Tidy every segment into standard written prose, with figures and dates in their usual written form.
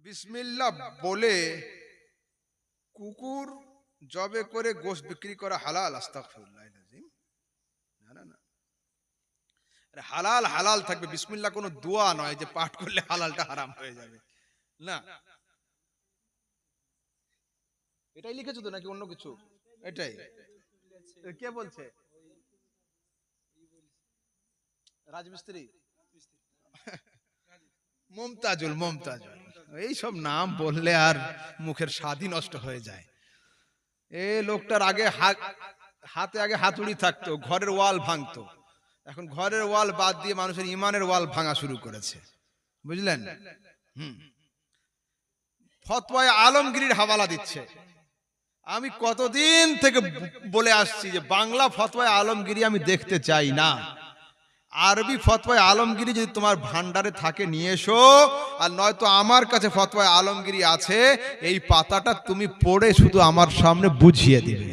বিসমিল্লাহ বলে কুকুর জবে করে গোশত বিক্রি করা হালাল? আস্তাগফিরুল্লাহ আযীম। না না না, আরে হালাল হালাল থাকবে। বিসমিল্লাহ কোনো দোয়া নয় যে পাঠ করলে হালালটা হারাম হয়ে যাবে। না, এটাই লিখেছো তো নাকি অন্য কিছু? এটাই। কে বলছে? রাজমিস্ত্রি মমতাজুল। মমতাজুল এই সব নাম বললে আর মুখের স্বাদই নষ্ট হয়ে যায়। এ লোকটার আগে হাতে আগে হাতুড়ি থাকতো, ঘরের ওয়াল ভাঙতো। এখন ঘরের ওয়াল বাদ দিয়ে মানুষের ইমানের ওয়াল ভাঙা শুরু করেছে, বুঝলেন? ফতোয়ায়ে আলমগীরির হাওয়ালা দিচ্ছে। আমি কতদিন থেকে বলে আসছি যে বাংলা ফতোয়ায়ে আলমগীরি আমি দেখতে চাই না। আরবি ফতোয়ায়ে আলমগীরি যদি তোমার ভান্ডারে থাকে নিয়ে এসো, আর নয়তো আমার কাছে ফতোয়ায়ে আলমগীরি আছে, এই পাতাটা তুমি পড়ে শুধু আমার সামনে বুঝিয়ে দিবে।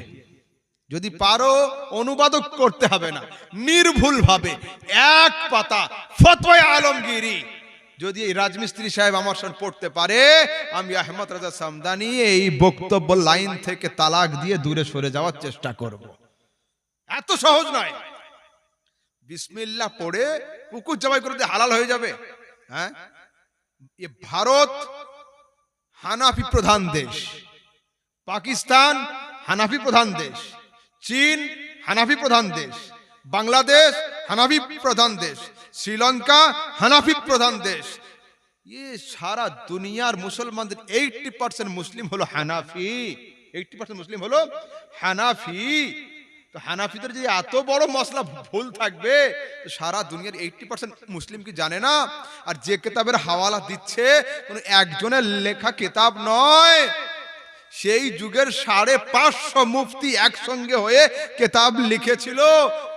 যদি পারো অনুবাদক করতে হবে না, নির্ভুল ভাবে এক পাতা ফতোয়ায়ে আলমগীরি যদি এই রাজমিস্ত্রি সাহেব আমার সামনে পড়তে পারে, আমি আহমদ রাজা সামদানি এই বক্তব্য লাইন থেকে তালাক দিয়ে দূরে সরে যাওয়ার চেষ্টা করব। এত সহজ নয়। বিসমিল্লাহ পড়ে কুকুর জবাই করে দিয়ে হালাল হয়ে যাবে? হ্যাঁ, এ ভারত হানাফি প্রধান দেশ, পাকিস্তান হানাফি প্রধান দেশ, চীন হানাফি প্রধান দেশ, বাংলাদেশ হানাফি প্রধান দেশ, শ্রীলঙ্কা হানাফি প্রধান দেশ। ये সারা দুনিয়ার মুসলমানদের 80% মুসলিম হলো হানাফি। 80% মুসলিম হলো হানাফি। তো হানাফিদের যে এত বড় মসলা ভুল থাকবে, সারা দুনিয়ার 80% মুসলিম কি জানে না? আর যে কিতাবের হাওয়ালা দিচ্ছে কোনো একজনের লেখা কিতাব নয়, সেই যুগের 550 মুফতি একসঙ্গে হয়ে কিতাব লিখেছিল,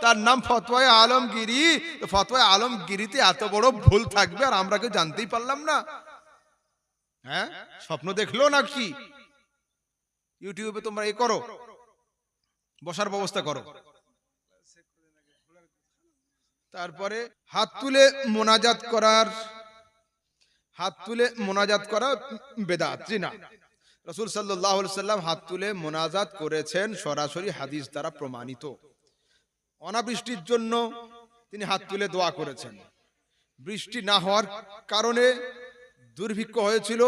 তার নাম ফতোয়ায়ে আলমগীরি। তো ফতোয়ায়ে আলমগীরিতে এত বড় ভুল থাকবে আর আমরা কেউ জানতেই পারলাম না? হ্যাঁ, স্বপ্ন দেখলো নাকি? ইউটিউবে তোমরা এই করো, বসার ব্যবস্থা করো। তারপরে হাত তুলে মোনাজাত করা বেদাত? জি না, রাসূল সাল্লাল্লাহু আলাইহি সাল্লাম হাত তুলে মোনাজাত করেছেন, সরাসরি হাদিস দ্বারা প্রমাণিত। অনাবৃষ্টির জন্য তিনি হাত তুলে দোয়া করেছেন। বৃষ্টি না হওয়ার কারণে দুর্ভিক্ষ হয়েছিল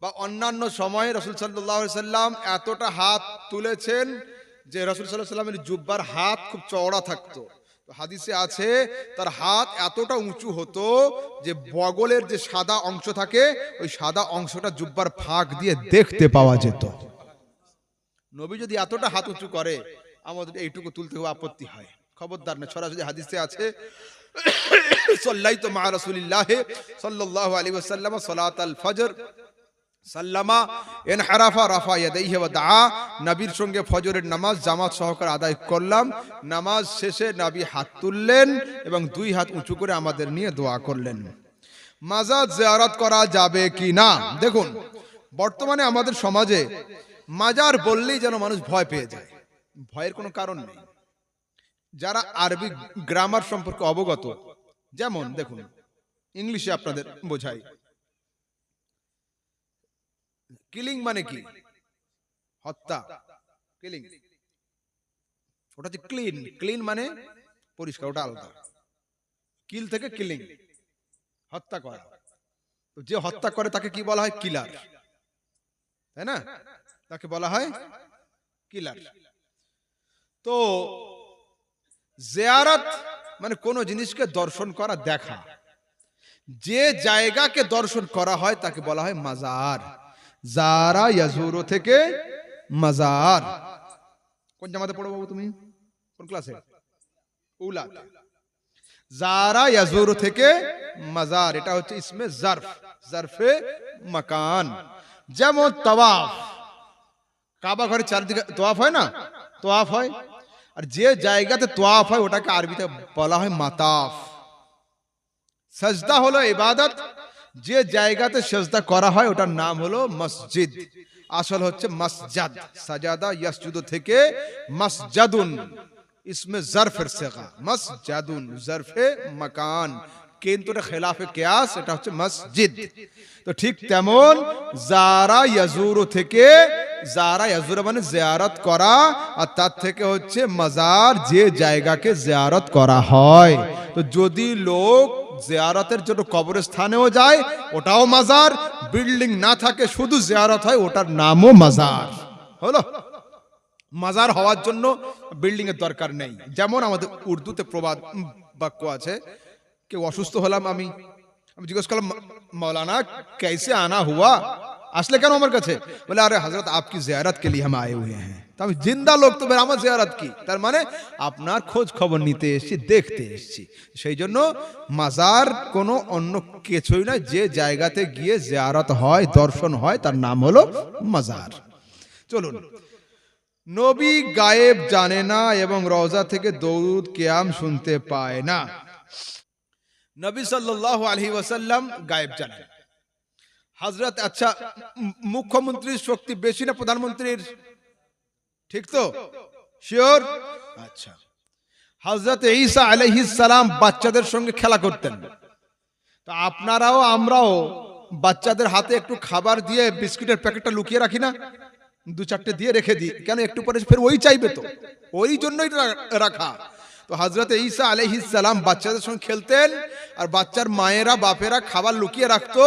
বা অন্যান্য সময়ে রাসূল সাল্লাল্লাহু আলাইহি সাল্লাম এতটা হাত তুলেছেন যে রাসূল সাল্লাল্লাহু আলাইহি সাল্লামের জুব্বার হাত খুব চওড়া থাকতো। তো হাদিসে আছে তার হাত এতটা উঁচু হতো যে বগলের যে সাদা অংশ থাকে, ওই সাদা অংশটা জুব্বার ফাঁক দিয়ে দেখতে পাওয়া যেত। নবী যদি এতটা হাত উঁচু করে, আমাদের এইটুকু তুলতে হবে আপত্তি হয়? খবরদার না। সরাসরি হাদিসে আছে সাল্লাইতু মা রাসূলিল্লাহি সাল্লাল্লাহু আলাইহি ওয়াসাল্লাম সালাতাল ফজর সাল্লামা ইনহারাফা রাফা ইয়াদাইহি ওয়া দাআ। নবীর সঙ্গে ফজরের নামাজ জামাত সহকারে আদায় করলাম। নামাজ শেষে নবী হাত তুললেন এবং দুই হাত উঁচু করে আমাদের নিয়ে দোয়া করলেন। মাজার জিয়ারত করা যাবে কি না? দেখুন, বর্তমানে আমাদের সমাজে মাজার বললেই যেন মানুষ ভয় পেয়ে যায়। ভয়ের কোনো কারণ নেই। যারা আরবি গ্রামার সম্পর্কে অবগত, যেমন দেখুন, ইংলিশে আপনাদের বোঝাই। কিলিং মানে কি? হত্যা। কিলিং ওটা হচ্ছে ক্লিন। ক্লিন মানে পরিষ্কার, ওটা আলাদা। কিল থেকে কিলিং, হত্যা করা। তো যে হত্যা করে তাকে কি বলা হয়? কিলার, তাই না? তাকে বলা হয় কিলার। তো জিয়ারত মানে কোন জিনিসকে দর্শন করা, দেখা। যে জায়গাকে দর্শন করা হয় তাকে বলা হয় মাজার। জারা ইয়াজুরু থেকে মাজার। কোন জামাতে পড়ো বাবু তুমি? কোন ক্লাসে? উলা। জারা ইয়াজুরু থেকে মাজার, এটা হচ্ছে ইসমে জারফ, জারফে মাকান। যেমন তাওয়াফ, কাবা ঘরের চারদিকে তাওয়াফ হয় না? তাওয়াফ হয়। আর যে জায়গাতে তাওয়াফ হয় ওটাকে আরবিতে বলা হয় মাতাফ। সাজদা হলো ইবাদত, যে জায়গাতে সাজদা করা হয় ওটার নাম হলো মসজিদ। আসল হচ্ছে মাসজাদ। সাজাদা ইয়াসজুদু থেকে মাসজাদুন, ইসমে জারফের সিগা। মাসজাদুন জারফে মাকান, কিন্তু এটা খেলাফে কিয়াস, এটা হচ্ছে মসজিদ। তো ঠিক তেমন যারা ইয়াজুরু থেকে, যারা ইয়াজুরা মানে জিয়ারত করা, আর তার থেকে হচ্ছে মাজার, যে জায়গাকে জিয়ারত করা হয়। তো যদি লোক জিয়ারতের জন্য কবরস্থানেও যায়, ওটাও মাজার। বিল্ডিং না থাকে, শুধু জিয়ারত হয়, ওটার নামও মাজার হলো। মাজার হওয়ার জন্য বিল্ডিং এর দরকার নেই। যেমন আমাদের উর্দুতে প্রবাদ বাক্য আছে, কেউ অসুস্থ হলাম, আমি জিজ্ঞেস করলাম মৌলানা कैसे आना हुआ, আসলে কেন আমার কাছে? বলে আরে হযরত आपकी जियारत के लिए हम आए हुए हैं। তো আমি জিন্দা লোক, তো আমার জিয়ারত কি? তার মানে আপনার খোঁজ খবর নিতে এসেছি, দেখতে এসেছি। সেই জন্য মাজার কোনো অন্য কিছুই নয়, যে জায়গাতে গিয়ে জিয়ারত হয়, দর্শন হয়, তার নাম হলো মাজার। চলুন, নবী গায়েব জানে না এবং রওজা থেকে দরুদ কিয়াম শুনতে পায় না। নবী সাল্লাল্লাহু আলাইহি ওয়াসাল্লাম গায়েব জানেন। হযরত, আচ্ছা, মুখ্যমন্ত্রীর শক্তি বেশি না প্রধানমন্ত্রীর? ঠিক তো? শিওর? আচ্ছা, হযরত ঈসা আলাইহিস সালাম বাচ্চাদের সঙ্গে খেলা করতেন। তো আপনারাও আমরাও বাচ্চাদের হাতে একটু খাবার দিয়ে বিস্কুটের প্যাকেটটা লুকিয়ে রাখি না? দু চারটে দিয়ে রেখে দিই, কেন? একটু পরে ফের ওই চাইবে, তো ওই জন্যই রাখা। তো হযরত ঈসা আলাইহিস সালাম বাচ্চাদের সঙ্গে খেলতেন, আর বাচ্চার মায়েরা বাপেরা খাবার লুকিয়ে রাখতো।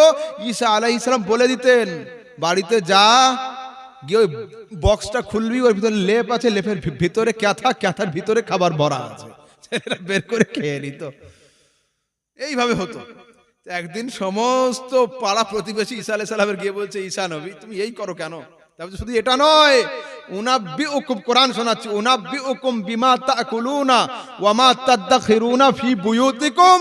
ঈসা আলাইহিস সালাম বলে দিতেন, বাড়িতে যা গিয়ে ওই বক্সটা খুলবি, ওর ভিতরে লেপ আছে, লেপের ভিতরে ক্যাথার ভিতরে খাবার ভরা আছে, বের করে খেয়ে নিত। এইভাবে হতো। একদিন সমস্ত পাড়া প্রতিবেশী ঈসা আলাইহিস সালামের গিয়ে বলছে, ঈসা নবী তুমি এই করো কেন? তারপর শুধু এটা নয়, উনাব্বিউকুম, কোরআন শোনাচ্ছি, উনাব্বিউকুম বিমা তাকুলুনা ওয়া মা তাদাখিরুনা ফি বুয়ুতিকুম,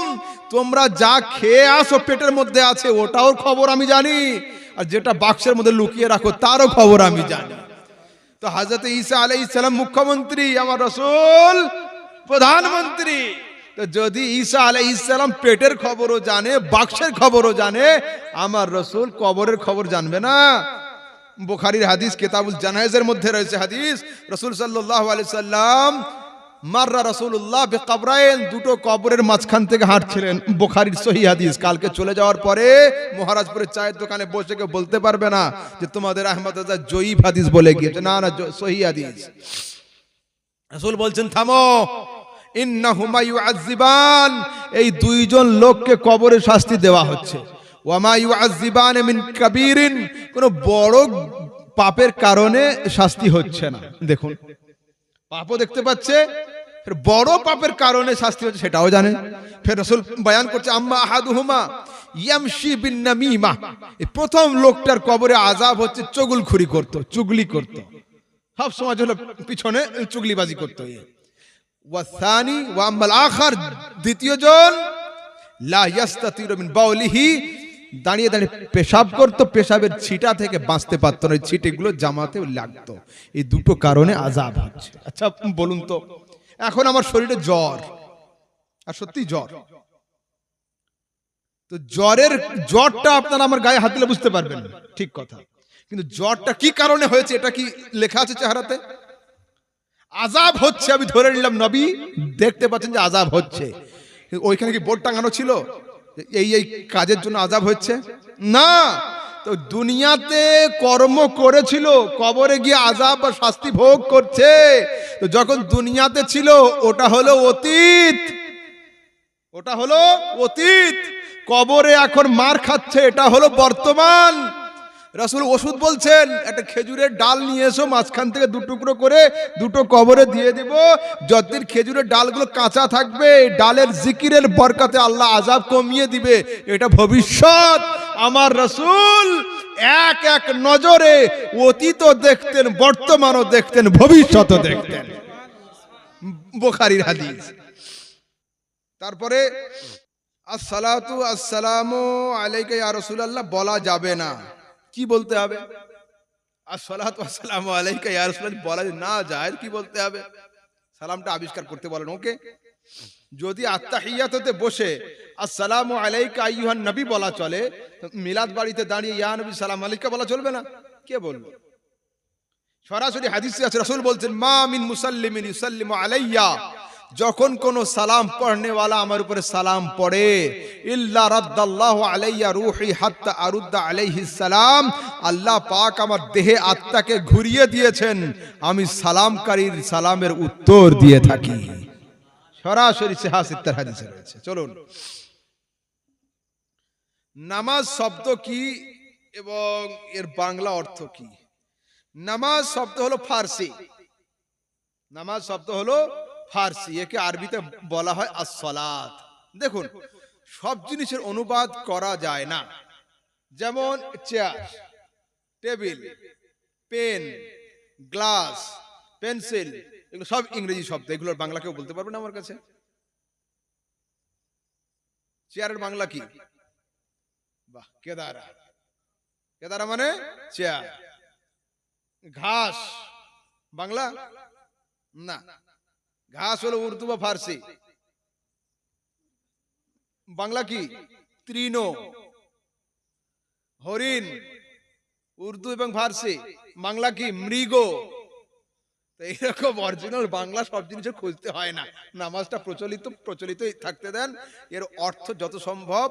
তোমরা যা খেয়ে আসো পেটের মধ্যে আছে ওটাও খবর আমি জানি, আর যেটা বাক্সের মধ্যে লুকিয়ে রাখো তারও খবর আমি জানি। তো হযরত ঈসা আলাইহিস সালাম মুখ্যমন্ত্রী, আমার রাসূল প্রধানমন্ত্রী। তো যদি ঈসা আলাইহিস সালাম পেটের খবরও জানে, বাক্সের খবরও জানে, আমার রাসূল কবরের খবর জানবে না? বুখারীর হাদিস কিতাবুল জানায়েজের মধ্যে রয়েছে হাদিস, রাসূল সাল্লাল্লাহু আলাইহি সাল্লাম মাররা রাসূলুল্লাহ বিকবরাইন, দুটো কবরের মাঝখান থেকে হাঁটছিলেন। বুখারীর সহিহ হাদিস। কালকে চলে যাওয়ার পরে মহারাজপুরের চায়ের দোকানে বসে কেউ বলতে পারবে না যে তোমাদের আহমদ রাজা জয়ীফ হাদিস বলে গিয়েছে। না না, সহিহ হাদিস। রাসূল বলছেন থামো, ইন্নাহুমা ইউআযিবান, এই দুইজন লোককে কবরে শাস্তি দেওয়া হচ্ছে। ওয়ামা ইউআযিবান মিন কাবীরিন, কোন বড় পাপের কারণে শাস্তি হচ্ছে না। দেখুন, পাপও দেখতে পাচ্ছে, ফের বড় পাপের কারণে শাস্তি হচ্ছে সেটাও জানে। ফের রাসূল বয়ান করছে, আম্মা আহাদুহুমা ইয়ামশি বিন নামিমা, এই প্রথম লোকটার কবরে আযাব হচ্ছে চুগলখুরি করত, চুগলি করত, সব সমাজ হলো পিছনে চুগলিবাজি করত। ওয়াসানি ওয়া আম্মাল আখার, দ্বিতীয় জন লা ইয়াস্তাতিরু মিন বাউলিহি, দাঁড়িয়ে দাঁড়িয়ে পেশাব করতো, পেশাবের ছিটা থেকে বাঁচতে পারতো না, ছিটেগুলো জামাতে লাগতো। এই দুটো কারণে আযাব হচ্ছে। আচ্ছা বলুন তো, এখন আমার শরীরে জ্বর, আর সত্যি জ্বর, তো জ্বরটা আপনারা আমার গায়ে হাত দিলে বুঝতে পারবেন, ঠিক কথা, কিন্তু জ্বরটা কি কারণে হয়েছে এটা কি লেখা আছে চেহারাতে? আযাব হচ্ছে, আমি ধরে নিলাম নবী দেখতে পাচ্ছেন যে আযাব হচ্ছে, ওইখানে কি বোর্ড টাঙানো ছিল এই এই কাজের জন্য আযাব হচ্ছে? না, তো দুনিয়াতে কর্ম করেছিল, কবরে গিয়ে আযাব বা শাস্তি ভোগ করছে। তো যখন দুনিয়াতে ছিল ওটা হলো অতীত, ওটা হলো অতীত। কবরে এখন মার খাচ্ছে, এটা হলো বর্তমান। রাসূল ওষুধ বলছেন, একটা খেজুরের ডাল নিয়ে এসো, মাঝখান থেকে দু টুকরো করে দুটো কবরে দিয়ে দিব, যতদিন খেজুরের ডালগুলো কাঁচা থাকবে ডালের জিকিরের বরকতে আল্লাহ আযাব কমিয়ে দিবে। এটা ভবিষ্যৎ। আমার রাসূল এক এক নজরে অতীতও দেখতেন, বর্তমানও দেখতেন, ভবিষ্যৎও দেখতেন। বুখারীর হাদিস। তারপরে আসসালাতু আসসালামু আলাইকা ইয়া রাসূলুল্লাহ বলা যাবে না, কি বলতে হবে? আসসালাতু আসসালামু আলাইকা ইয়া রাসূলুল্লাহ বলা না যায়, কি বলতে হবে? সালামটা আবিষ্কার করতে বলেন ওকে। যদি আত্তাহিয়াতুতে বসে আসসালামু আলাইকা আইয়ুহান নবী বলা চলে, মিলাদ বাড়িতে দাঁড়িয়ে ইয়া নবী সালাম আলাইকা বলা চলবে না? কে বলল? সরাসরি হাদিসে আছে, রাসূল বলছেন মা মিন মুসাল্লিমিন ইউসাল্লিমু আলাইয়া, যখন কোন সালাম পড়নেওয়ালা আমার উপরে সালাম পড়ে, ইল্লা রাদ্দাল্লাহু আলাইয়া রূহি হাত্তা আরুদ্দা আলাইহিস সালাম, আল্লাহ পাক আমার দেহে আত্মাকে ঘুরিয়ে দিয়েছেন, আমি সালামকারীর সালামের উত্তর দিয়ে থাকি। সরাসরি সিহাসিত্তার হাদিসে রয়েছে। চলুন, নামাজ শব্দ কি এবং এর বাংলা অর্থ কি? নামাজ শব্দ হলো ফার্সি, নামাজ শব্দ হলো ফার্সি, একে আরবিতে বলা হয় as-সালাত। দেখুন, সব জিনিসের অনুবাদ করা যায় না, যেমন chair, table, pen, glass, pencil, এগুলো সব ইংরেজি শব্দ, এগুলোর বাংলা কেউ বলতে পারবে না আমার কাছে? চেয়ারের বাংলা কি? বাহ, কেদারা। কেদারা মানে চেয়ার। ঘাস বাংলা না, ঘাস হলো উর্দু বা ফার্সি। বাংলা কি? তৃণ। হরিণ উর্দু এবং ফার্সি, বাংলা কি? মৃগ। তো এইরকম অরিজিনাল বাংলা সব জিনিসের খুঁজতে হয় না, নামাজটা প্রচলিতই থাকতে দেন, এর অর্থ যত সম্ভব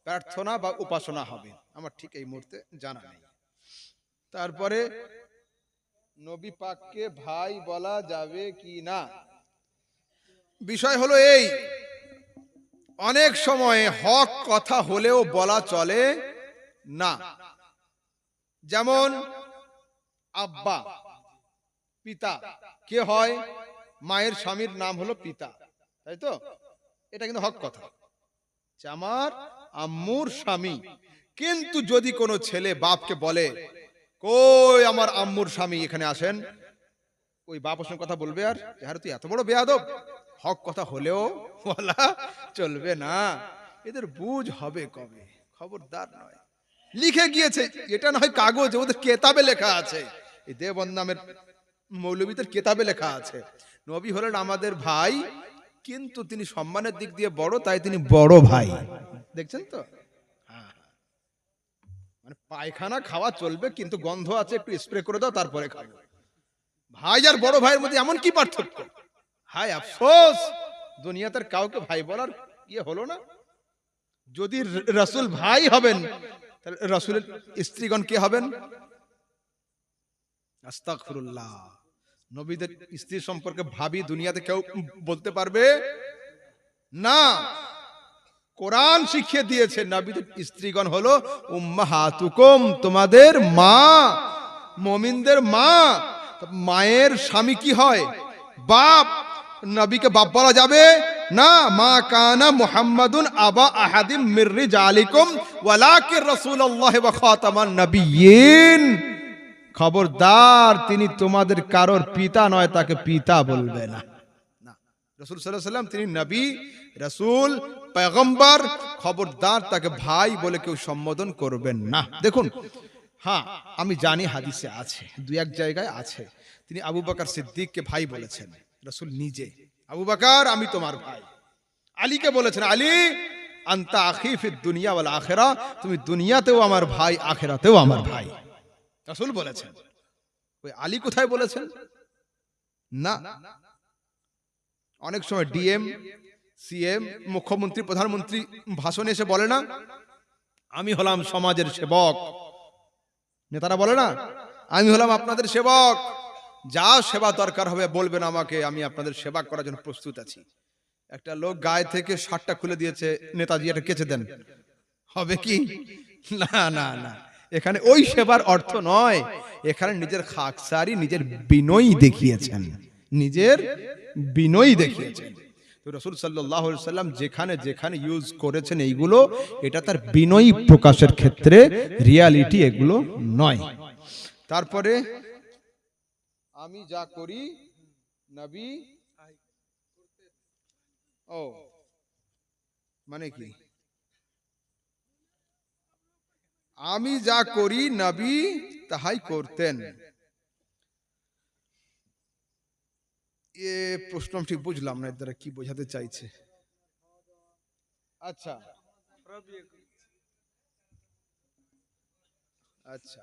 প্রার্থনা বা উপাসনা হবে, আমার ঠিক এই মুহূর্তে জানা নেই। তারপরে নবী পাককে ভাই বলা যাবে কি না, বিষয় হলো এই, অনেক সময় হক কথা হলেও বলা চলে না। যেমন আব্বা, পিতা কে হয়? মায়ের স্বামীর নাম হলো পিতা, তাই তো? এটা কিন্তু হক কথা, আমার আম্মুর স্বামী। কিন্তু যদি কোনো ছেলে বাপকে বলে, কই আমার আম্মুর স্বামী, এখানে আসেন, ওই বাপ ওর সঙ্গে কথা বলবে আর আরে তুই এত বড় বেয়াদব? হক কথা হলেও বলা চলবে না। এদের বুঝ হবে কবে? খবরদার নয়। লিখে গিয়েছে, এটা না হয় কাগজে, ওদের কেতাবে লেখা আছে, এই দেওবন্দ নামের মৌলবীদের কেতাবে লেখা আছে, নবী হলেন আমাদের ভাই, কিন্তু তিনি সম্মানের দিক দিয়ে বড়, তাই তিনি বড় ভাই। দেখছেন তো? মানে পায়খানা খাওয়া চলবে, কিন্তু গন্ধ আছে, একটু স্প্রে করে দাও তারপরে খাবো। ভাই আর বড় ভাইয়ের মধ্যে এমন কি পার্থক্য? হায় আফসোস, দুনিয়াতে কাউকে ভাই বলার ইয়ে হলো না। যদি রাসূল ভাই হবেন, তাহলে রাসূলের স্ত্রীগণ কে হবেন? আস্তাগফিরুল্লাহ। নবীদের স্ত্রী সম্পর্কে ভাবি দুনিয়াতে কেউ বলতে পারবে না। কোরআন শিখিয়ে দিয়েছে নবীদের স্ত্রীগণ হলো উম্মাহাতুকুম, তোমাদের মা, মুমিনদের মা। মায়ের স্বামী কি হয়? বাপ। নবীকে বাপ বলা যাবে না। মা কানা মুহাম্মাদুন আবা আহাদিম মির রিজালিকুম ওয়ালাকিন রাসূলুল্লাহ ওয়া খাতামান নাবিয়্যিন। খবরদার, তিনি তোমাদের কারোর পিতা নয়, তাকে পিতা বলবে না। রাসূল সাল্লাল্লাহু আলাইহি ওয়াসাল্লাম তিনি নবী, রাসূল, পয়গম্বর, খবরদার তাকে ভাই বলে কেউ সম্বোধন করবেন না। দেখুন, হ্যাঁ আমি জানি হাদিসে আছে, দুই এক জায়গায় আছে, তিনি আবু বকর সিদ্দিককে ভাই বলেছেন রাসূল নিজে, আবু বকর আমি তোমার ভাই। আলীকে বলেছেন, আলী আনতা আখি ফিদ দুনিয়া ওয়াল আখিরা, তুমি দুনিয়াতেও আমার ভাই, আখিরাতেও আমার ভাই, রাসূল বলেছেন। ওই আলী কোথায় বলেছেন? না। অনেক সময় ডিএম, সিএম, মুখ্যমন্ত্রী, প্রধানমন্ত্রী ভাষণে এসে বলে না, আমি হলাম সমাজের সেবক। নেতারা বলে না, আমি হলাম আপনাদের সেবক, যা সেবা দরকার হবে বলবেন আমাকে, আমি আপনাদের সেবা করার জন্য প্রস্তুত আছি। একটা লোক গায়ে থেকে শার্টটা খুলে দিয়েছে, নেতাজি এটা কেচে দেন, হবে কি? না না না, এখানে ওই সেবার অর্থ নয়, এখানে নিজের খাকসারি, নিজের বিনয় দেখিয়েছেন, নিজের বিনয় দেখিয়েছেন। তো রাসূল সাল্লাল্লাহু আলাইহি ওয়াসাল্লাম যেখানে যেখানে ইউজ করেছেন এইগুলো, এটা তার বিনয় প্রকাশের ক্ষেত্রে, রিয়ালিটি এগুলো নয়। তারপরে আমি যা করি নবী, ও মানে কি? আমি যা করি নবী তাহাই করতেন। এ প্রশ্ন আমি ঠিক বুঝলাম না, এর দ্বারা কি বোঝাতে চাইছে। আচ্ছা আচ্ছা,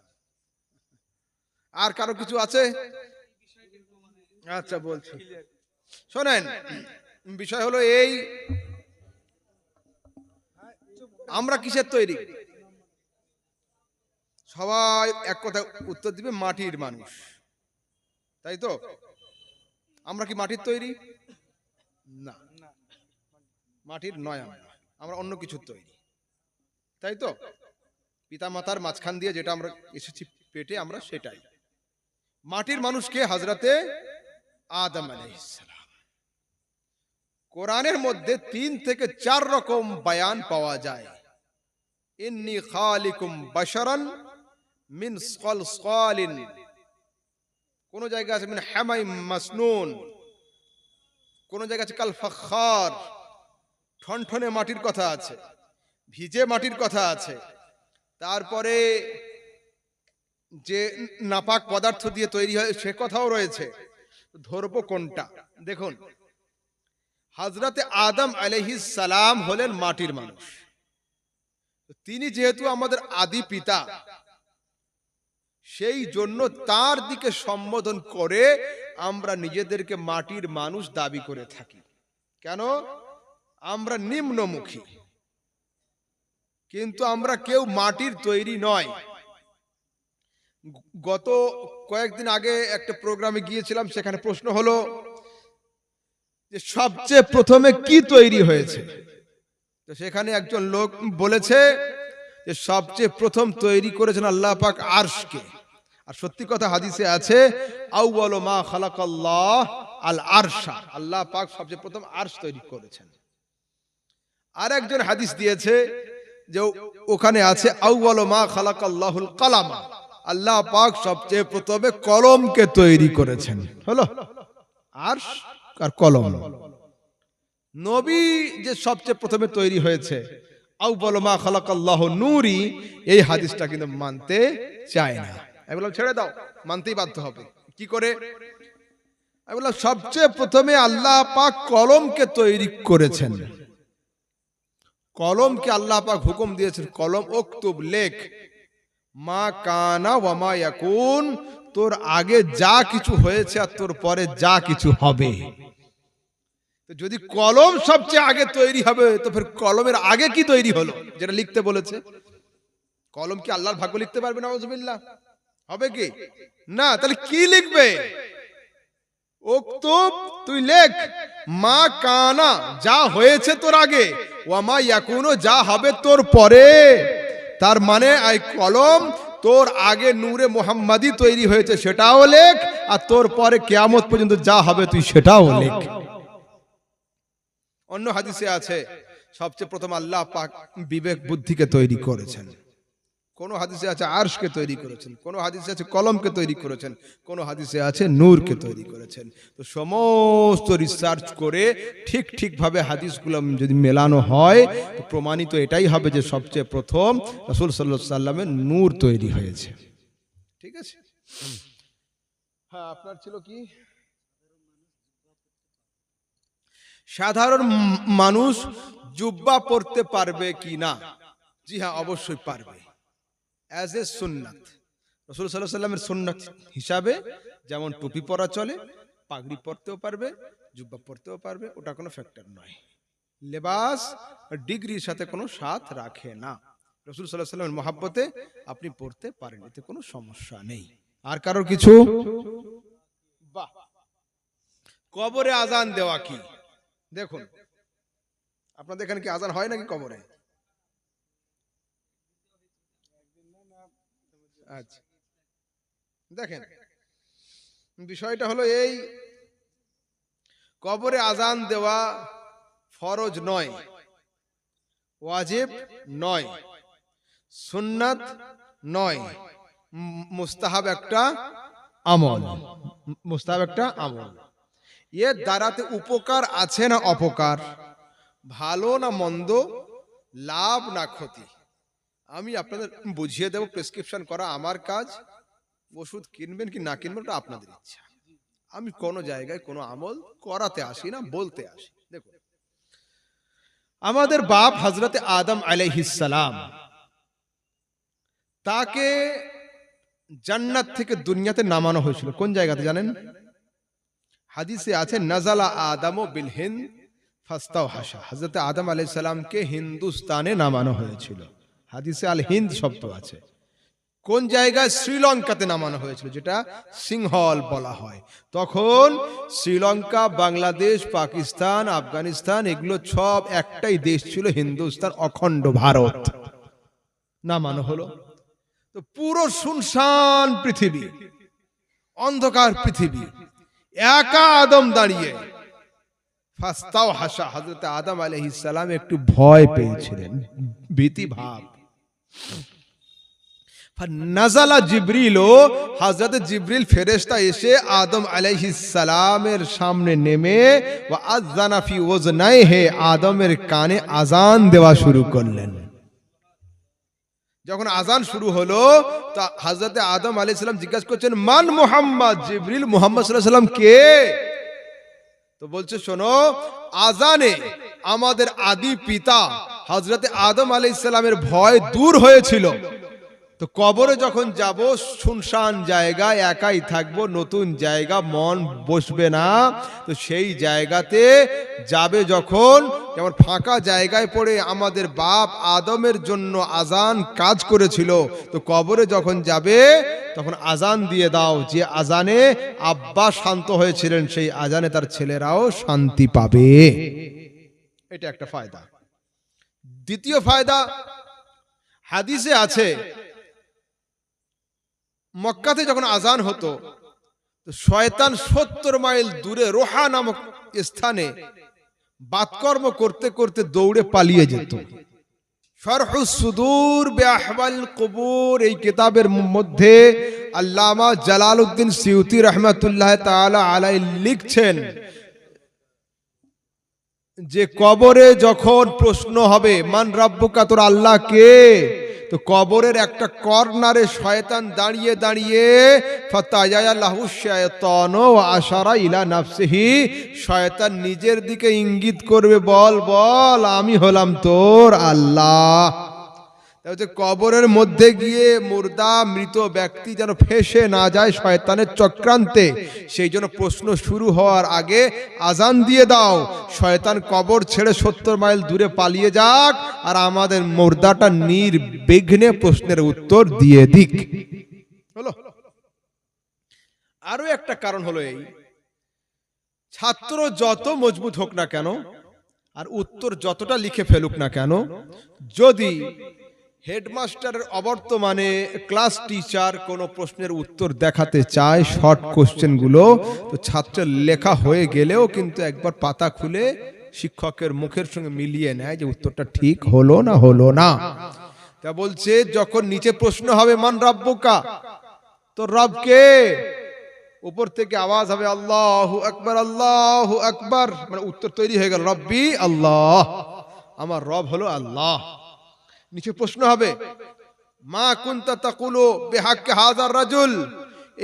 আর কারো কিছু আছে? আচ্ছা বলছি, শোনেন, বিষয় হলো এই, আমরা কিসের তৈরি? সবাই এক কথা উত্তর দিবে, মাটির মানুষ, তাই তো? আমরা কি মাটির তৈরি? না, মাটির নয়, আমরা অন্য কিছুর তৈরি, তাই তো? পিতা মাতার মাঝখান দিয়ে যেটা আমরা এসেছি পেটে, আমরা সেটাই। মাটির মানুষকে হযরতে আদম আলাইহিস সালাম। কোরআনের মধ্যে 3 থেকে 4 রকম বয়ান পাওয়া যায়। ইন্নী খালিকুম বাশারান মিন সালসালিন, কোন জায়গা আছে মিন হামাইম মাসনুন, কোন জায়গা আছে কাল ফাখার, ঠনঠনে মাটির কথা আছে, ভিজে মাটির কথা আছে, তারপরে যে নাপাক পদার্থ দিয়ে তৈরি হয় সে কথাও রয়েছে। ধরবো কোনটা? দেখুন, হযরতে আদম আলাইহিস সালাম হলেন মাটির মানুষ। তিনি যেহেতু আমাদের আদি পিতা, সেই জন্য তার দিকে সম্বোধন করে আমরা নিজেদেরকে মাটির মানুষ দাবি করে থাকি। কেন? আমরা নিম্নমুখী, কিন্তু আমরা কেউ মাটির তৈরি নয়। গত কয়েকদিন আগে একটা প্রোগ্রামে গিয়েছিলাম, সেখানে প্রশ্ন হলো যে সবচেয়ে প্রথমে কি তৈরি হয়েছে। তো সেখানে একজন লোক বলেছে যে সবচেয়ে প্রথম তৈরি করেছেন আল্লাহ পাক আরশকে। আর সত্যি কথা, হাদিসে আছে আউয়ালু মা খালাকাল্লাহ আল আরশা, আল্লাহ পাক সবচেয়ে প্রথম আরশ তৈরি করেছেন। আর একজন হাদিস দিয়েছে যে ওখানে আছে আউয়ালু মা খালাকাল্লাহুল কালাম, আল্লাহ পাক সবচেয়ে প্রথমে কলমকে তৈরি করেছেন। হলো আরশ আর কলম। নবী যে সবচেয়ে প্রথমে তৈরি হয়েছে, আউয়ালু মা খালাকাল্লাহু নূরি, এই হাদিসটা কিন্তু মানতে চায় না। আমি বললাম ছেড়ে দাও, মানতেই বাধ্য হবে। কি করে? আমি বললাম সবচেয়ে প্রথমে আল্লাহ পাক কলমকে তৈরি করেছেন। কলমকে আল্লাহ পাক হুকুম দিয়েছেন, কলম উকতুব, লেখ, মা কানা ওয়া মা ইয়াকুন, তোর আগে যা কিছু হয়েছে আর তোর পরে যা কিছু হবে। তো যদি কলম সবচেয়ে আগে তৈরি হবে, তো ফের কলমের আগে কি তৈরি হলো যেটা লিখতে বলেছে? কলম কি আল্লাহর ভাগ্য লিখতে পারবে? নাউজুবিল্লাহ। হবে কি? না। তাহলে কি লিখবে? উকতুব, তুই লেখ, মা কানা, যা হয়েছে তোর আগে, ওয়া মা ইয়াকুনু, যা হবে তোর পরে। তার মানে এই কলম তোর আগে নূরে মুহাম্মাদি তৈরি হয়েছে সেটাও লেখ, আর তোর পরে কিয়ামত পর্যন্ত যা হবে তুই সেটাও লেখ। অন্য হাদিসে আছে সবচেয়ে প্রথম আল্লাহ পাক বিবেক বুদ্ধিকে তৈরি করেছেন। কোন হাদিসে আছে আরশকে তৈরি করেছেন, কোন হাদিসে আছে কলমকে তৈরি করেছেন, কোন হাদিসে আছে নূরকে তৈরি করেছেন। তো সমস্ত রিসার্চ করে ঠিক ঠিক ভাবে হাদিসগুলো যদি মেলানো হয়, তো প্রমাণিত এটাই হবে যে সবচেয়ে প্রথম রাসূল সাল্লাল্লাহু আলাইহি সাল্লামের নূর তৈরি হয়েছে। ঠিক আছে? হ্যাঁ, আপনার ছিল কি? সাধারণ মানুষ জুব্বা পরতে পারবে কি না? জি হ্যাঁ, অবশ্যই পারবে। অ্যাজ এ সুন্নাত, রাসূল সাল্লাল্লাহু আলাইহি সাল্লামের সুন্নাত হিসাবে যেমন টুপি পরা চলে, পাগড়ি পরতেও পারবে, জুব্বা পরতেও পারবে, ওটা কোনো ফ্যাক্টর নয়। লেবাস ডিগ্রির সাথে কোনো সাথ রাখে না। রাসূল সাল্লাল্লাহু আলাইহি সাল্লামের মহব্বতে আপনি পড়তে পারেন, এতে কোনো সমস্যা নেই। আর কারোর কিছু? বাহ। কবরে আজান দেওয়া কি? দেখুন, আপনাদের এখানে কি আজান হয় নাকি কবরে? আচ্ছা, দেখেন, বিষয়টা হলো এই, কবরে আজান দেওয়া ফরজ নয়, ওয়াজিব নয়, সুন্নাত নয়, মুস্তাহাব একটা আমল। মুস্তাহাব একটা আমল। এর দ্বারাতে উপকার আছে না অপকার, ভালো না মন্দ, লাভ না ক্ষতি, আমি আপনাদের বুঝিয়ে দেব। প্রেসক্রিপশন করা আমার কাজ, ওষুধ কিনবেন কি না কিনবেন ওটা আপনাদের ইচ্ছা। আমি কোনো জায়গায় কোনো আমল করাতে আসি না, বলতে আসি। দেখুন, আমাদের বাপ হযরতে আদম আলাইহিস সালাম, তাকে জান্নাত থেকে দুনিয়াতে নামানো হয়েছিল কোন জায়গাতে জানেন? হাদিসে আছে নাজালা আদম বিল হিন্দ ফাস্তাও হাসা, হযরত আদম আলাইহিস সালামকে হিন্দুস্তানে নামানো হয়েছিল। হাদিসে আল হিন্দ শব্দ আছে। কোন জায়গায়? শ্রীলঙ্কাতে নামানো হয়েছিল, যেটা সিংহল বলা হয়। তখন শ্রীলঙ্কা, বাংলাদেশ, পাকিস্তান, আফগানিস্তান এগুলো সব একটাই দেশ ছিল, হিন্দুস্তান, অখণ্ড ভারত। নামানো হলো তো পুরো শুনশান পৃথিবী, অন্ধকার পৃথিবী, একা আদম দাঁড়িয়ে। ফাস্তাও হাসা, হযরত আদম আলাইহিস সালাম একটু ভয় পেয়েছিলেন, ভীতি ভাব। নাজালা জিবরিল, হযরত জিবরিল ফেরেশতা এসে আদম আলাইহিস সালামের সামনে নেমে ওয়া আযানা ফি ওযনাইহি, আদমের কানে আযান দেওয়া শুরু করলেন। যখন আযান শুরু হলো তো হযরত আদম আলাইহিস সালাম জিজ্ঞাসা করছেন, মান মুহাম্মদ? জিবরিল, মুহাম্মদ সাল্লাল্লাহু আলাইহি সাল্লাম কে? তো বলছে, শোনো, আযানে আমাদের আদি পিতা হযরত আদম আলাইহিস সালামের ভয় দূর হয়েছিল। তো কবরে যখন যাব, শুনশান জায়গায় একাই থাকবো, নতুন জায়গা, মন বসবে না। তো সেই জায়গাতে যাবে যখন, যেমন ফাঁকা জায়গায় পড়ে আমাদের বাপ আদমের জন্য আজান কাজ করেছিল, তো কবরে যখন যাবে তখন আজান দিয়ে দাও, যে আজানে আব্বা শান্ত হয়েছিলেন সেই আজানে তার ছেলেরাও শান্তি পাবে। এটা একটা ফায়দা। দ্বিতীয় ফায়দা, হাদিসে আছে মক্কাতে যখন আজান হতো তো শয়তান 70 মাইল দূরে রোহা নামক স্থানে বাতকর্ম করতে করতে দৌড়ে পালিয়ে যেত। শরহুস সুদূর বিআহওয়াল কুবুর এই কিতাবের মধ্যে আল্লামা জালালউদ্দিন সিউতি রাহমাতুল্লাহ তাআলা আলাইহি লিখছেন যে কবরে যখন প্রশ্ন হবে, মান রাব্বুকা, তোর আল্লাহ কে? তো কবরের একটা কর্নারে শয়তান দাঁড়িয়ে দাঁড়িয়ে ফাতায়াল্লাহু শায়তানু ওয়া আশারা ইলা নাফসিহি, শয়তান নিজের দিকে ইঙ্গিত করবে, বল বল আমি হলাম তোর আল্লাহ। কবরের মধ্যে গিয়ে মুর্দা মৃত ব্যক্তি যেন ফেঁসে না যায় শয়তানের চক্রান্তে, সেই জন্য প্রশ্ন শুরু হওয়ার আগে আজান দিয়ে দাও, শয়তান কবর ছেড়ে 70 মাইল দূরে পালিয়ে যাক, আর আমাদের মুর্দাটা নির্বিঘ্নে প্রশ্নের উত্তর দিয়ে দিক। হলো। আরো একটা কারণ হলো এই, ছাত্র যত মজবুত হোক না কেন আর উত্তর যতটা লিখে ফেলুক না কেন, যদি হেডমাস্টারের অবর্তমানে ক্লাস টিচার কোনো প্রশ্নের উত্তর দেখাতে চায়, শর্ট কোশ্চেনগুলো, তো ছাত্রের লেখা হয়ে গেলেও কিন্তু একবার পাতা খুলে শিক্ষকের মুখের সঙ্গে মিলিয়ে নেয় যে উত্তরটা ঠিক হলো না হলো না। তা বলছে যখন নিচে প্রশ্ন হবে মান রাব্বুকা, তোর রব কে? উপর থেকে আওয়াজ হবে আল্লাহু আকবার, আল্লাহু আকবার, মানে উত্তর তৈরি হয়ে গেল, রব্বি আল্লাহ, আমার রব হলো আল্লাহ। নিচে প্রশ্ন হবে মা কুনতা তাকুলু বিহাক্কি হাযার রাজুল,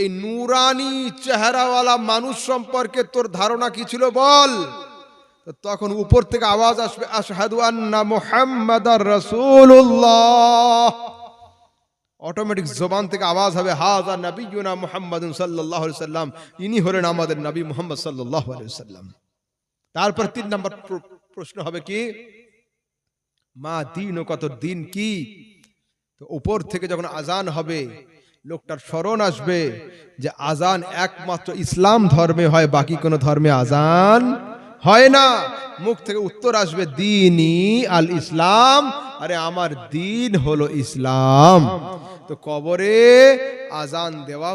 এই নূরানি চেহারাওয়ালা মানুষ সম্পর্কে তোর ধারণা কি ছিল বল। তো তখন উপর থেকে আওয়াজ আসবে আশহাদু আন্না মুহাম্মাদার রাসূলুল্লাহ, অটোমেটিক জবান থেকে আওয়াজ হবে হাযা নবিয়ুনা মুহাম্মাদুন সাল্লাল্লাহু আলাইহি সাল্লাম, ইনি হলেন আমাদের নবী মুহাম্মদ সাল্লাল্লাহু আলাইহি সাল্লাম। তারপর 3 নম্বর প্রশ্ন হবে কি, মা দিন ও কত দিন কি। তো উপর থেকে যখন আজান হবে লোকটার স্মরণ আসবে যে আজান একমাত্র ইসলাম ধর্মে হয়, বাকি কোনো ধর্মে আজান হয় না। মুখ থেকে উত্তর আসবে দীনি আল ইসলাম, আরে আমার দিন হলো ইসলাম। তো কবরে আজান দেওয়া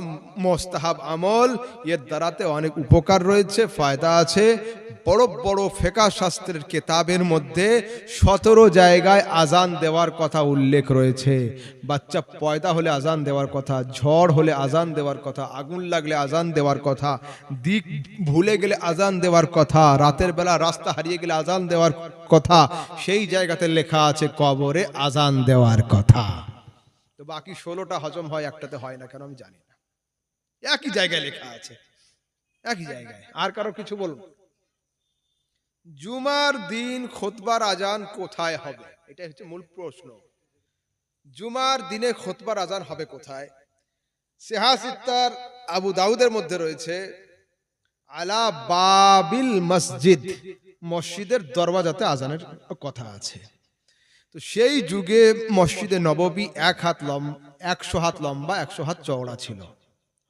মোস্তাহাব আমল, এর দ্বারাতে অনেক উপকার রয়েছে, ফায়দা আছে। বড় বড় ফিকহ শাস্ত্রের কিতাবের মধ্যে 17 জায়গায় আজান দেওয়ার কথা উল্লেখ রয়েছে। বাচ্চা পয়দা হলে আজান দেওয়ার কথা, ঝড় হলে আজান দেওয়ার কথা, আগুন লাগলে আজান দেওয়ার কথা, দিক ভুলে গেলে আজান দেওয়ার কথা, রাতের বেলা রাস্তা হারিয়ে গেলে আজান দেওয়ার কথা, সেই জায়গাতে লেখা আছে কবরে আজান দেওয়ার কথা। তো বাকি 16টা হজম হয়, একটাতে হয় না কেন আমি জানি না, একই জায়গায় লেখা আছে, একই জায়গায়। আর কারো কিছু বলুন। জুমার দিন খুতবার আজান কোথায় হবে, এটা হচ্ছে মূল প্রশ্ন। জুমার দিনে খুতবার আজান হবে কোথায়? সিহাহ সিত্তার আবু দাউদের মধ্যে রয়েছে আলা বাবিল মসজিদ, মসজিদের দরওয়াজাতে আজানের কথা আছে। তো সেই যুগে মসজিদে নববী 100 হাত লম্বা 100 হাত চওড়া ছিল।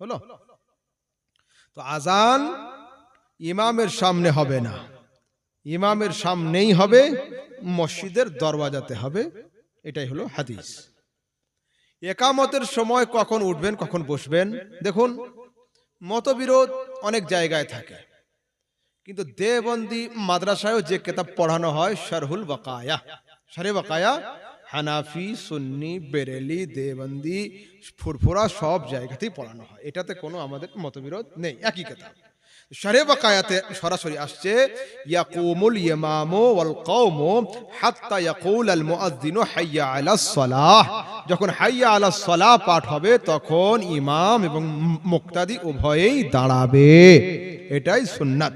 হলো, তো আজান ইমামের সামনে হবে না, ইমামের সামনেই হবে, মসজিদের দরওয়াজাতে হবে। এটাই হলো হাদিস। একামতের সময় কখন উঠবেন কখন বসবেন, দেখুন মতবিরোধ অনেক জায়গায় থাকে, কিন্তু দেওবন্দি মাদ্রাসায়ও যে কিতাব পড়ানো হয় শারহুল বাকায়া, শারে বাকায়া, হানাফি, সুন্নি, বেরেলি, দেওবন্দি, ফুরফুরা সব জায়গাতেই পড়ানো হয়, এটাতে কোনো আমাদের মতবিরোধ নেই, একই কিতাব। শারে বাকায়াতে সরাসরি আসছে ইয়াকুমুল ইমামু ওয়াল কওমু হাত্তা ইয়াকুল আল মুআজ্জিনু হাইয়া আলাস সালাহ, যখন হাইয়া আলাস সালাহ পাঠ হবে তখন ইমাম এবং মুক্তাদি উভয়েই দাঁড়াবে, এটাই সুন্নাত।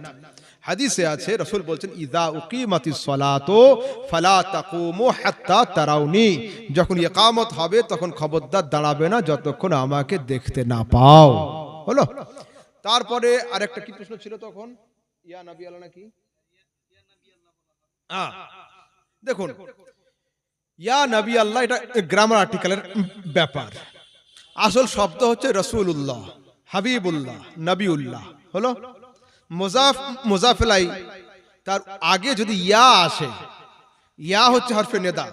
হাদিসে আছে, রাসূল বলছেন ইযা উকিমাতিস সালাতু ফালা তাকুমু হাত্তা তারাউনি, যখন ইকামত হবে তখন খবরদার দাঁড়াবে না যতক্ষণ আমাকে দেখতে না পাও। হলো, তারপরে আরেকটা কি প্রশ্ন ছিল তখন, ইয়া নবী আল্লাহ নাকি? দেখুন ইয়া নবী আল্লাহ এটা গ্রামার আর্টিকেলের ব্যাপার, আসল শব্দ হচ্ছে রাসূলুল্লাহ, হাবিবুল্লাহ, নবিউল্লাহ। হলো, মুজাফ ইলাই, তার আগে যদি ইয়া আসে, ইয়া হচ্ছে হরফে নিদা,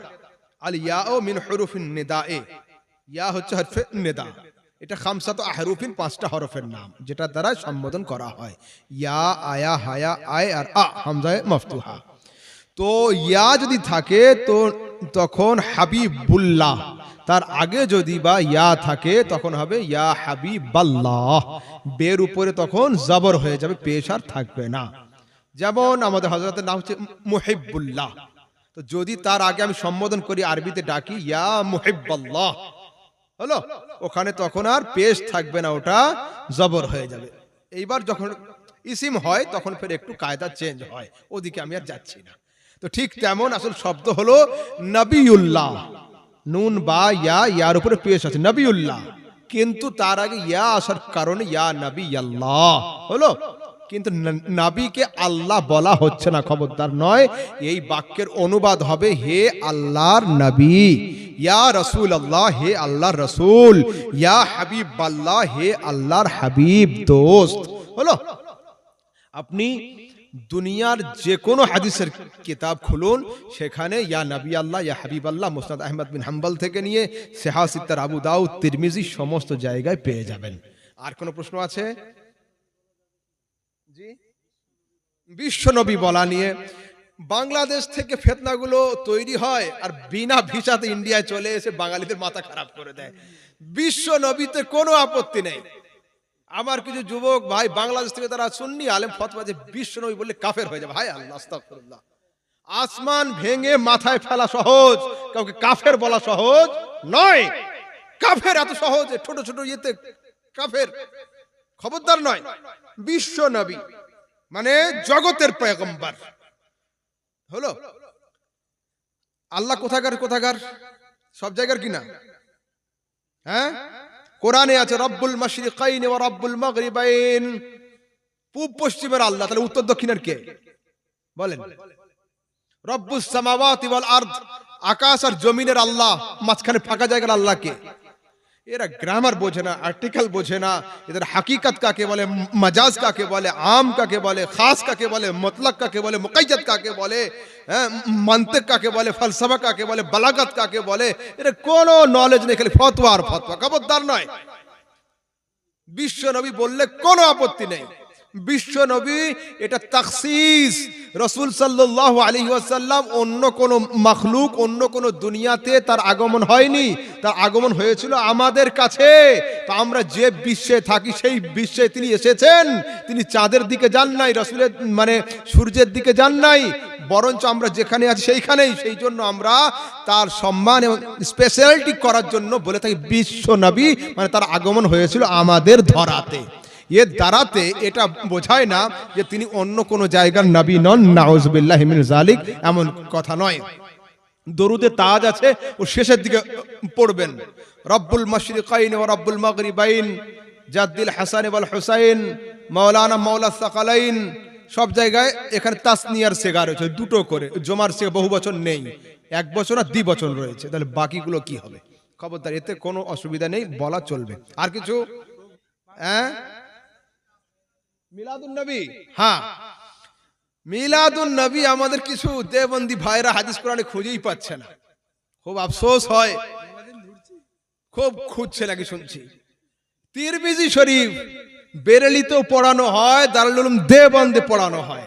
আল ইয়াউ মিন হুরুফিন নিদায়ে, ইয়া হচ্ছে হরফে নিদা, এটা খামসাত আহরুফিন, 5টা হরফের নাম যেটা দ্বারা সম্বোধন করা হয়, ইয়া, আয়া, হায়া, আয় আর আ হামজায়ে মফতুহা। তো ইয়া যদি থাকে তো তখন হাবিবুল্লাহ, তার আগে যদি বা ইয়া থাকে তখন হবে ইয়া হাবিবাল্লাহ, বের উপরে তখন জবর হয়ে যাবে, পেশ আর থাকবে না। যেমন আমাদের হযরতের নাম হচ্ছে মুহিব্বুল্লাহ, তো যদি তার আগে আমি সম্বোধন করি, আরবিতে ডাকি ইয়া মুহিব্বাল্লাহ, হলো, ওখানে তখন আর পেশ থাকবে না, ওটা জবর হয়ে যাবে। এইবার যখন ইসিম হয় তখন ফের একটু কায়দা চেঞ্জ হয়, ওদিকে আমি আর যাচ্ছি না। তো ঠিক তেমন আসল শব্দ হলো নবিউল্লাহ, নুন বা ইয়া, ইয়ার উপরে পেশ আছে নবিউল্লাহ, কিন্তু তার আগে ইয়া আসার কারণে ইয়া নবী আল্লাহ হলো, কিন্তু নবীকে আল্লাহ বলা হচ্ছে না, খবরদার নয়, এই বাক্যের অনুবাদ হবে হে আল্লাহর নবী, ইয়া রাসূল আল্লাহ, হে আল্লাহর রাসূল, ইয়া হাবিব আল্লাহ, হে আল্লাহর হাবিব দোস্ত। হলো, আপনি দুনিয়ার যে কোনো হাদিসের কিতাব খুলুন, সেখানে ইয়া নবী আল্লাহ, ইয়া হাবিব আল্লাহ মুসনাদ আহমদ বিন হাম্বল থেকে নিয়ে সিহাহ সিত্তার, আবু দাউদ, তিরমিজি সমস্ত জায়গায় পেয়ে যাবেন। আর কোনো প্রশ্ন আছে? জি, বিশ্ব নবী বলা নিয়ে বাংলাদেশ থেকে ফিতনাগুলো তৈরি হয় আর বিনা ভিসাতে ইন্ডিয়ায় চলে এসে বাঙালিদের মাথা খারাপ করে দেয়। বিশ্ব নবীতে কোনো আপত্তি নেই। আমার কিছু যুবক ভাই বাংলাদেশ থেকে তারা সুন্নি আলেম ফতোয়া যে বিশ্ব নবী বললে কাফের হয়ে যাবে, ভাই আল্লাহ আস্তাগফিরুল্লাহ, আসমান ভেঙে মাথায় ফেলা সহজ, কাউকে কাফের বলা সহজ নয়। কাফের এত সহজে ছোট ছোট ইয়েতে কাফের, খবরদার নয়। বিশ্ব নবী মানে জগতের পয়গম্বর। হলো, আল্লাহ কোথাকার কোথাকার, সব জায়গার কিনা? হ্যাঁ, কোরআনে আছে রব্বুল মাশরিকাইন ওয়া রব্বুল মাগরিবাইন, পূব পশ্চিমের আল্লাহ, তাহলে উত্তর দক্ষিণের কে বলেন? রব্বুস সামাওয়াতি ওয়াল আরদ, আকাশ আর জমিনের আল্লাহ, মাঝখানে ফাঁকা জায়গার আল্লাহ কে? এরা গ্রামার বোঝে না, আর্টিকেল বোঝে না, এদের হাকিকত কাকে বলে, মাজাজ কাকে বলে, আম কাকে বলে, খাস কাকে বলে, মতলক কাকে বলে, মুকাইয়াদ কাকে বলে, মান্তিক কাকে বলে, ফলসফা কাকে বলে, বালাগত কাকে বলে, এর কোনো নলেজ নেই, খালি ফতোয়া আর ফতোয়া। খবরদার নয়, বিশ্ব নবী বললে কোনো আপত্তি নেই। বিশ্ব নবী এটা তাখসিস, রাসূল সাল্লাল্লাহু আলাইহি ওয়াসাল্লাম অন্য কোন মাখলুক, অন্য কোন দুনিয়াতে তার আগমন হয়নি, তার আগমন হয়েছিল আমাদের কাছে। তো আমরা যে বিশ্বে থাকি সেই বিশ্বে তিনি এসেছেন, তিনি চাঁদের দিকে যান নাই, রাসূলের মানে সূর্যের দিকে যান নাই, বরঞ্চ আমরা যেখানে আছি সেইখানেই। সেই জন্য আমরা তার সম্মান এবং স্পেশালিটি করার জন্য বলে থাকি বিশ্ব নবী, মানে তার আগমন হয়েছিল আমাদের ধরাতে। এর দ্বারাতে এটা বোঝায় না যে তিনি অন্য কোন জায়গার নবী নন, নাউজুবিল্লাহি মিন যালিক, এমন কথা নয়। দরুদে তাজ আছে, ও শেষের দিকে পড়বেন, রব্বুল মাশরিকাইন ওয়া রব্বুল মাগরিবাইন জাদ্দিল হাসান ওয়াল হুসাইন মাওলানা মাওলা সাকালাইন সব জায়গায় এখানে তাসনিয়ার সেগা রয়েছে, দুটো করে, জমার সেগা বহু বছর নেই, 1 বছর আর 2 বছর রয়েছে, তাহলে বাকিগুলো কি হবে? খবরদার, এতে কোনো অসুবিধা নেই, বলা চলবে। আর কিছু? হ্যাঁ, মিলাদুন নবী, হ্যাঁ মিলাদুন নবী আমাদের কিছু দেওবন্দি ভাইরা হাদিস কোরআনে খুঁজেই পাচ্ছে না, খুব আফসোস হয়, খুব খুঁজছে নাকি শুনছি। তিরমিজি শরীফ বেরেলিতেও পড়ানো হয়, দারুল উলুম দেওবন্দে পড়ানো হয়।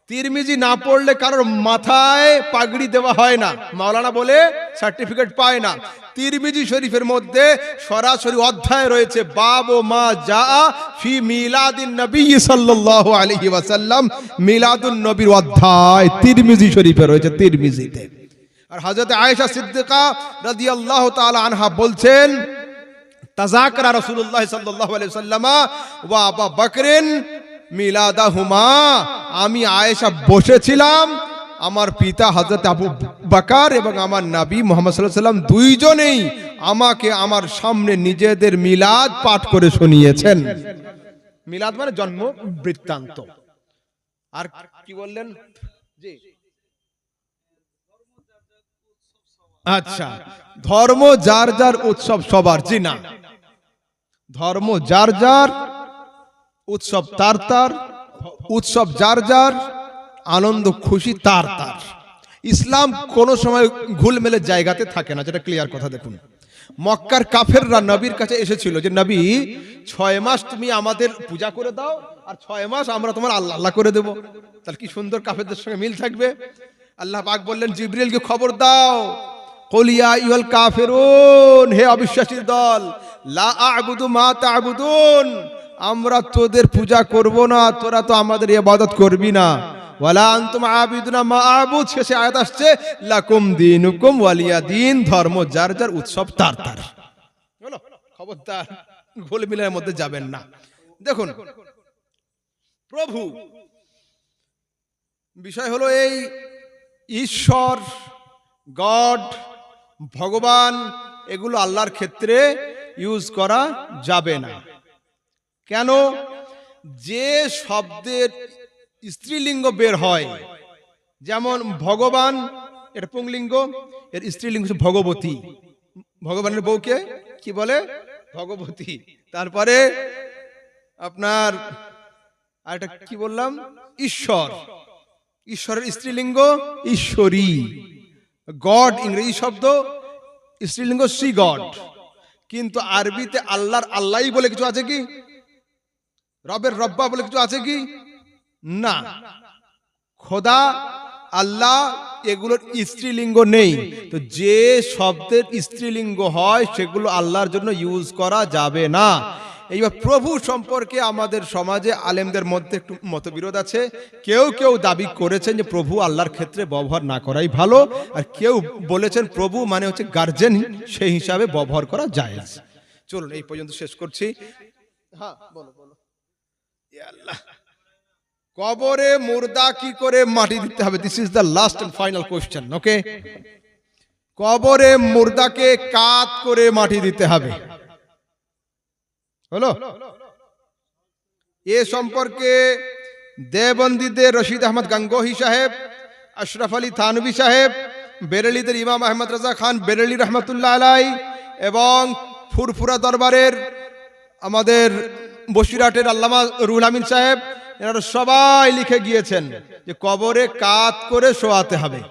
তিরমিজি না পড়লে কারোর মাথায় পাগড়ি দেওয়া হয় না, মাওলানা বলে সার্টিফিকেট পায় না। তিরমিজি শরীফের মধ্যে সরাসরি অধ্যায় রয়েছে, বাব মা জা ফি মিলাদিন নবী সাল্লাল্লাহু আলাইহি ওয়াসাল্লাম, মিলাদুন নবীর অধ্যায় তিরমিজি শরীফে রয়েছে, তিরমিজিতে। আর হযরত আয়েশা সিদ্দিকা রাদিয়াল্লাহু তাআলা আনহা বলছেন, তাযাকারা রাসূলুল্লাহ সাল্লাল্লাহু আলাইহি ওয়াসাল্লাম ওয়া আবু বকরিন মিলাদাহুমা, আমি আয়েশা বসেছিলাম, আমার পিতা হযরত আবু বকর এবং আমার নবী মুহাম্মদ সাল্লাল্লাহু আলাইহি ওয়াসাল্লাম দুইজনেই আমাকে আমার সামনে নিজেদের মিলাদ পাঠ করে শুনিয়েছেন। মিলাদ মানে জন্ম বৃত্তান্ত। আর কি বললেন? জি, আচ্ছা, ধর্ম যার যার, উৎসব সবার। জি না, ধর্ম যার যার, উৎসব তার তার, উৎসব যার যার, আনন্দ খুশি তার তার। ইসলাম কোনো সময় ঘুলমেলে জায়গাতে থাকে না, যেটা ক্লিয়ার কথা। দেখুন, মক্কার কাফেররা নবীর কাছে এসেছিল যে নবী 6 মাস তুমি আমাদের পূজা করে দাও আর 6 মাস আমরা তোমার আল্লাহ আল্লাহ করে দেব, তাহলে কি সুন্দর কাফেরদের সঙ্গে মিল থাকবে। আল্লাহ পাক বললেন জিবরিলকে খবর দাও, কুল ইয়া আইয়ুহাল কাফিরুন, হে অবিশ্বাসীর দল, লা আ'বুদু মা তা'বুদুন, আমরা তোদের পূজা করব না, তোরা তো আমাদের ইবাদত করবি না। ওয়ালা আনতুম আবিদুনা মা আ'বুদ, শেষে আয়াত আসছে লাকুম দীনুকুম ওয়ালিয়া দিন, ধর্ম যার যার, উৎসব তার তার। হলো, খবরদার গোলমিলের মধ্যে যাবেন না। দেখুন প্রভু, বিষয় হলো এই ঈশ্বর, গড, ভগবান, এগুলো আল্লাহর ক্ষেত্রে ইউজ করা যাবে না। কেন? যে শব্দের স্ত্রীলিঙ্গ বের হয়, যেমন ভগবান, এটা পুংলিঙ্গ, এর স্ত্রীলিঙ্গ হচ্ছে ভগবতী, ভগবানের বউকে কি বলে? ভগবতী। তারপরে আপনার আরেকটা কি বললাম? ঈশ্বর, ঈশ্বরের স্ত্রীলিঙ্গ ঈশ্বরী। গড ইংরেজি শব্দ, স্ত্রীলিঙ্গ সি গড। কিন্তু আরবিতে আল্লাহর আল্লাহই বলে কিছু আছে কি? রবের রব্বা বলে কিছু আছে কি? না। খোদা, আল্লাহ, এগুলোর স্ত্রীলিঙ্গ নেই। তো যে শব্দের স্ত্রীলিঙ্গ হয় সেগুলো আল্লাহর জন্য ইউজ করা যাবে না। এইবার প্রভু সম্পর্কে আমাদের সমাজে আলেমদের মধ্যে একটু মতবিরোধ আছে। কেউ কেউ দাবি করেছেন যে প্রভু আল্লাহর ক্ষেত্রে ব্যবহার না করাই ভালো, আর কেউ বলেছেন প্রভু মানে হচ্ছে গার্জেন, সেই হিসাবে ব্যবহার করা জায়েজ। চলুন এই পর্যন্ত শেষ করছি। হ্যাঁ, বলো বলো। আল্লাহ, কবরে মুর্দা কি করে মাটি দিতে হবে? This is the last and final question. Okay, কবরে মুর্দাকে কাত করে মাটি দিতে হবে। হলো, এ সম্পর্কে দেওবন্দীদের রশিদ আহমদ গঙ্গোহী সাহেব, আশরাফ আলী থানভী সাহেব, বেরেলিদের ইমাম আহমদ রাজা খান বেরেলি রহমতুল্লাহ আলাই, এবং ফুরফুরা দরবারের আমাদের বসিরহাটের আল্লামা রুহুল আমিন সাহেব, এনারা সবাই লিখে গিয়েছেন যে কবরে কাত করে শোয়াতে হবে।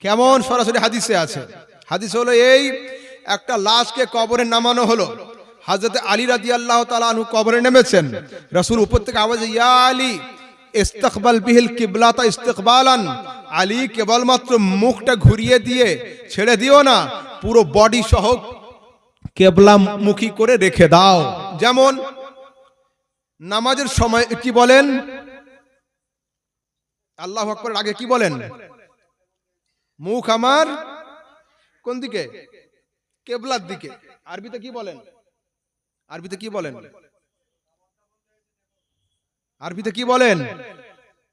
কেমন? সরাসরি হাদিসে আছে। হাদিস হলো এই, একটা লাশকে কবরে নামানো হলো, হযরত আলী রাদিয়াল্লাহু তাআলা আনহু কবরে নেমেছেন, রাসূল উপর থেকে আওয়াজ, ইয়া আলী ইস্তাকবাল বিহিল কিবলাতা ইস্তিকবালান, আলী কেবলমাত্র মুখটা ঘুরিয়ে দিয়ে ছেড়ে দিও না, পুরো বডি সহ কেবলা মুখী করে রেখে দাও। যেমন নামাজের সময় কি বলেন? আল্লাহু আকবারের আগে কি বলেন? মুখ আমার কোন দিকে? কেবলার দিকে। আরবিতে কি বলেন? আরবিতে কি বলেন? আরবিতে কি বলেন?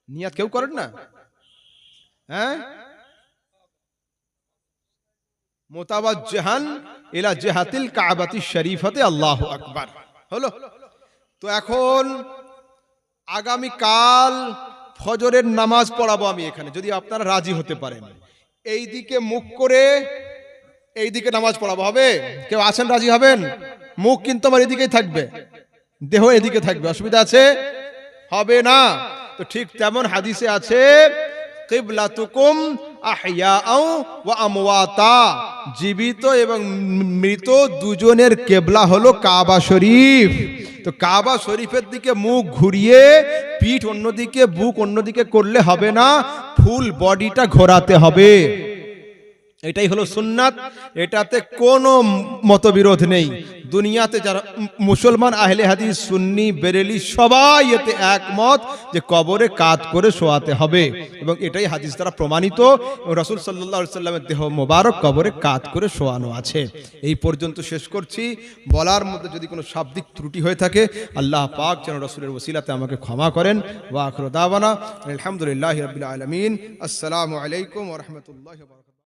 নিয়াত কেউ করেন না? হ্যাঁ, মুতাওয়াজ্জিহান ইলা জিহাতিল কাবাতিশ শরীফাতে, আল্লাহু আকবার। হলো। তো এখন আগামীকাল ফজরের নামাজ পড়াবো আমি এখানে, যদি আপনারা রাজি হতে পারেন। এই দিকে মুখ করে এই দিকে নামাজ পড়াবো, হবে? কেউ আছেন রাজি হবেন? মুখ কিন্তু আমার এদিকেই থাকবে, দেহ এদিকে থাকবে, অসুবিধা আছে? হবে না। তো ঠিক তেমন হাদিসে আছে, কিবলাতুকুম আহইয়াউ ওয়া আমওয়াতা, জীবিত এবং মৃত দুজনের কিবলা হলো কাবা শরীফ। তো কাবা শরীফের দিকে মুখ ঘুরিয়ে পিঠ অন্যদিকে, বুক অন্যদিকে করলে হবে না, ফুল বডিটা ঘোরাতে হবে। এটাই হলো সুন্নাত, এটাতে কোনো মতবিরোধ নেই। দুনিয়াতে যারা মুসলমান আহলে হাদিস, সুন্নি, বেরেলি সবাই এতে একমত যে কবরে কাত করে শোয়াতে হবে, এবং এটাই হাদিস দ্বারা প্রমাণিত। রাসূল সাল্লাল্লাহু আলাইহি ওয়াসাল্লামের দেহ মোবারক কবরে কাত করে শোয়ানো আছে। এই পর্যন্ত শেষ করছি। বলার মধ্যে যদি কোনো শাব্দিক ত্রুটি হয়ে থাকে, আল্লাহ পাক যেন রাসূলের ওসিলাতে আমাকে ক্ষমা করেন। ওয়া আখিরু দাওয়ানা আলহামদুলিল্লাহি রাব্বিল আলামিন। আসসালামু আলাইকুম ওয়া রাহমাতুল্লাহি ওয়া বারাকাতুহু।